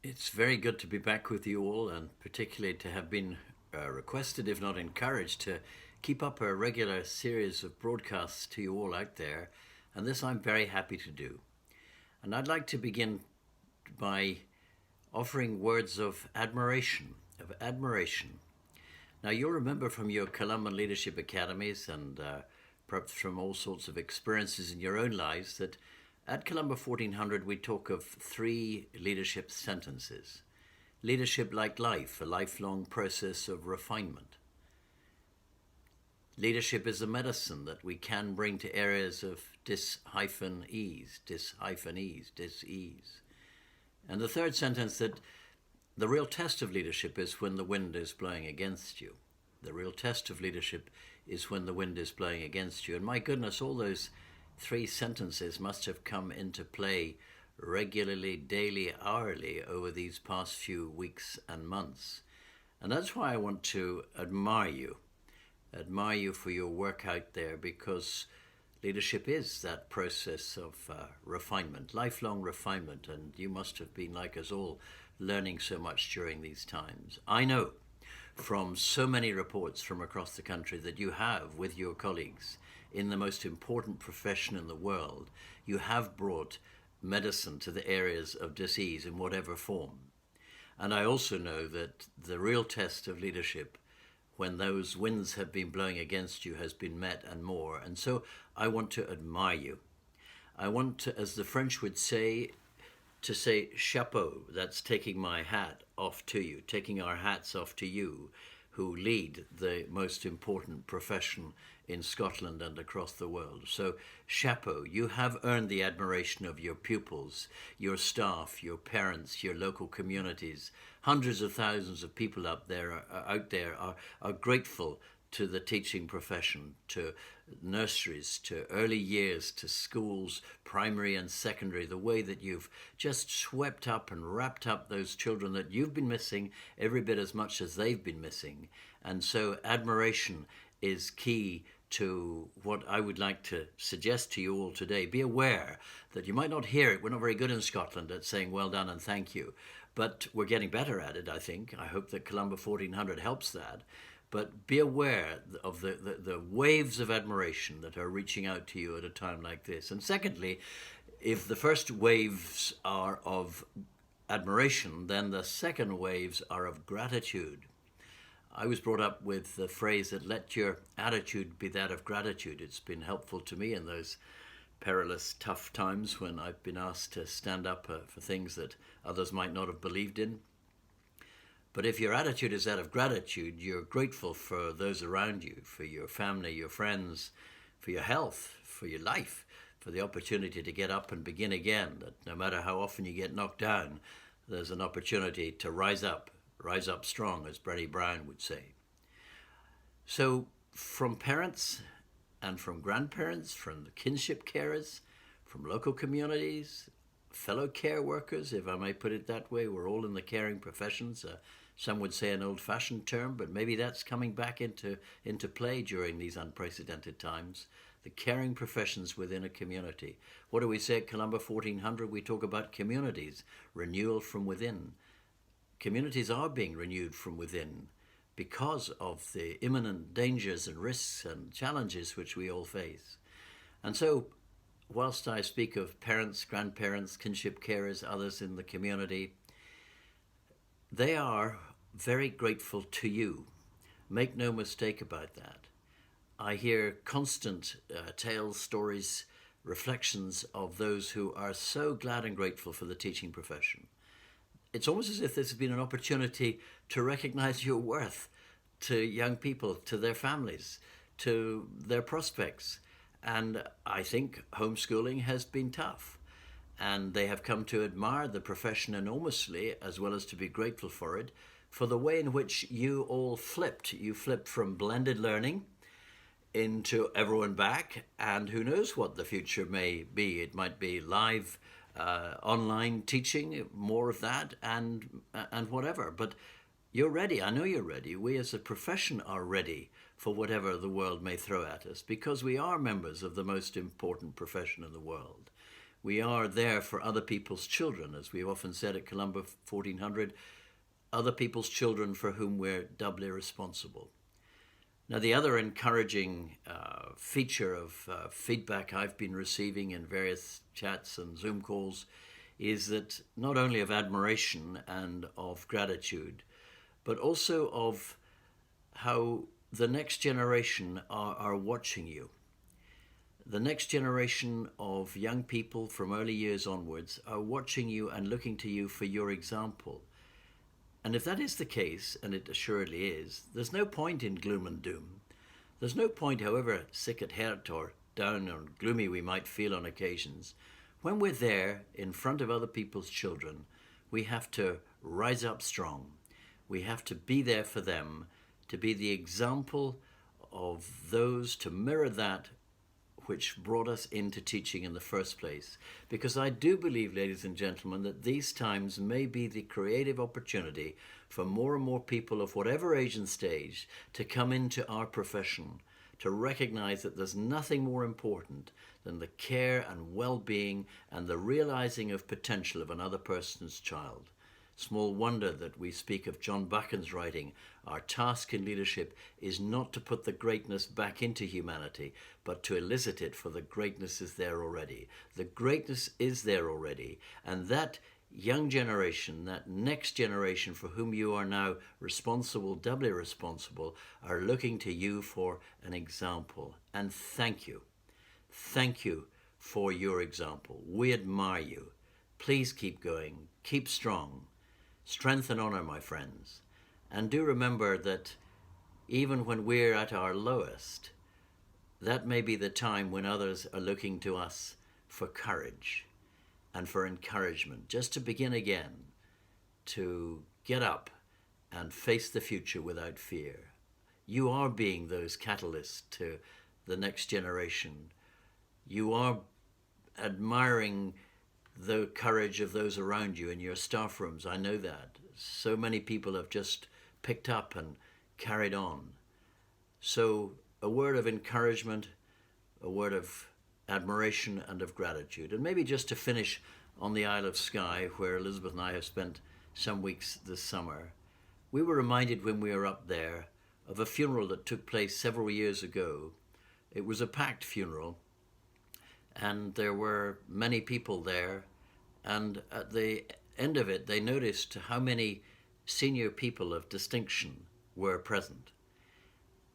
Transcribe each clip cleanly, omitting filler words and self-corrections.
It's very good to be back with you all, and particularly to have been requested, if not encouraged, to keep up a regular series of broadcasts to you all out there. And this I'm very happy to do. And I'd like to begin by offering words of admiration. Now, you'll remember from your Columban Leadership Academies and perhaps from all sorts of experiences in your own lives that at Columba 1400 we talk of three leadership sentences. Leadership like life, a lifelong process of refinement. Leadership is a medicine that we can bring to areas of dis-ease. And the third sentence, that the real test of leadership is when the wind is blowing against you. The real test of leadership is when the wind is blowing against you. And my goodness, all those three sentences must have come into play regularly, daily, hourly over these past few weeks and months. And that's why I want to admire you for your work out there, because leadership is that process of refinement, lifelong refinement, and you must have been, like us all, learning so much during these times. I know from so many reports from across the country that you have, with your colleagues in the most important profession in the world, you have brought medicine to the areas of disease in whatever form. And I also know that the real test of leadership, when those winds have been blowing against you, has been met and more. And so I want to admire you. I want to, as the French would say, to say chapeau. That's taking my hat off to you, taking our hats off to you, who lead the most important profession in Scotland and across the world. So chapeau, you have earned the admiration of your pupils, your staff, your parents, your local communities. Hundreds of thousands of people out there are grateful to the teaching profession, to nurseries, to early years, to schools, primary and secondary, the way that you've just swept up and wrapped up those children that you've been missing every bit as much as they've been missing. And so admiration is key to what I would like to suggest to you all today. Be aware that you might not hear it. We're not very good in Scotland at saying well done and thank you, but we're getting better at it, I think. I hope that Columba 1400 helps that. But be aware of the waves of admiration that are reaching out to you at a time like this. And secondly, if the first waves are of admiration, then the second waves are of gratitude. I was brought up with the phrase that let your attitude be that of gratitude. It's been helpful to me in those perilous, tough times when I've been asked to stand up for things that others might not have believed in. But if your attitude is that of gratitude, you're grateful for those around you, for your family, your friends, for your health, for your life, for the opportunity to get up and begin again, that no matter how often you get knocked down, there's an opportunity to rise up strong, as Brené Brown would say. So from parents and from grandparents, from the kinship carers, from local communities, fellow care workers, if I may put it that way, we're all in the caring professions. Some would say an old-fashioned term, but maybe that's coming back into play during these unprecedented times. The caring professions within a community. What do we say at Columba 1400? We talk about communities, renewal from within. Communities are being renewed from within because of the imminent dangers and risks and challenges which we all face. And so, whilst I speak of parents, grandparents, kinship carers, others in the community, they are very grateful to you. Make no mistake about that. I hear constant tales, stories, reflections of those who are so glad and grateful for the teaching profession. It's almost as if this has been an opportunity to recognize your worth to young people, to their families, to their prospects. And I think homeschooling has been tough. And they have come to admire the profession enormously, as well as to be grateful for it, for the way in which you all flipped. You flipped from blended learning into everyone back, and who knows what the future may be. It might be live online teaching, more of that, and whatever. But you're ready. I know you're ready. We as a profession are ready for whatever the world may throw at us, because we are members of the most important profession in the world. We are there for other people's children, as we've often said at Columba 1400, other people's children for whom we're doubly responsible. Now, the other encouraging feature of feedback I've been receiving in various chats and Zoom calls is that not only of admiration and of gratitude, but also of how the next generation are watching you. The next generation of young people from early years onwards are watching you and looking to you for your example. And if that is the case, and it assuredly is, there's no point in gloom and doom. There's no point, however sick at heart or down or gloomy we might feel on occasions. When we're there in front of other people's children, we have to rise up strong. We have to be there for them, to be the example of those, to mirror that which brought us into teaching in the first place. Because I do believe, ladies and gentlemen, that these times may be the creative opportunity for more and more people of whatever age and stage to come into our profession, to recognize that there's nothing more important than the care and well-being and the realizing of potential of another person's child. Small wonder that we speak of John Buchan's writing, our task in leadership is not to put the greatness back into humanity, but to elicit it, for the greatness is there already. The greatness is there already, and that young generation, that next generation for whom you are now responsible, doubly responsible, are looking to you for an example. And thank you. Thank you for your example. We admire you. Please keep going. Keep strong. Strength and honor, my friends. And do remember that even when we're at our lowest, that may be the time when others are looking to us for courage and for encouragement, just to begin again, to get up and face the future without fear. You are being those catalysts to the next generation. You are admiring the courage of those around you in your staff rooms. I know that. So many people have just picked up and carried on. So a word of encouragement, a word of admiration and of gratitude. And maybe just to finish on the Isle of Skye, where Elizabeth and I have spent some weeks this summer, we were reminded when we were up there of a funeral that took place several years ago. It was a packed funeral, and there were many people there, and at the end of it they noticed how many senior people of distinction were present.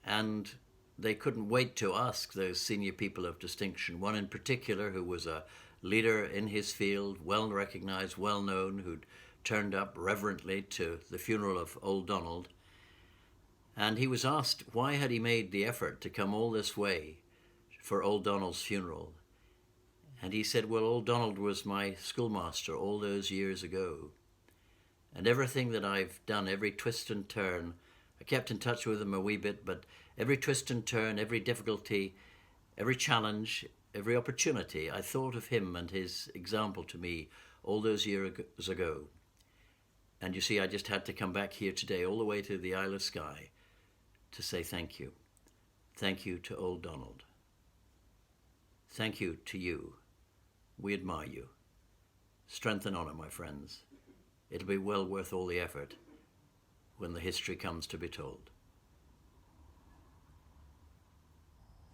And they couldn't wait to ask those senior people of distinction, one in particular who was a leader in his field, well recognized, well known, who'd turned up reverently to the funeral of old Donald. And he was asked why had he made the effort to come all this way for old Donald's funeral. And he said, well, old Donald was my schoolmaster all those years ago. And everything that I've done, every twist and turn, I kept in touch with him a wee bit, but every twist and turn, every difficulty, every challenge, every opportunity, I thought of him and his example to me all those years ago. And you see, I just had to come back here today, all the way to the Isle of Skye, to say thank you. Thank you to old Donald. Thank you to you. We admire you. Strength and honor, my friends. It'll be well worth all the effort when the history comes to be told.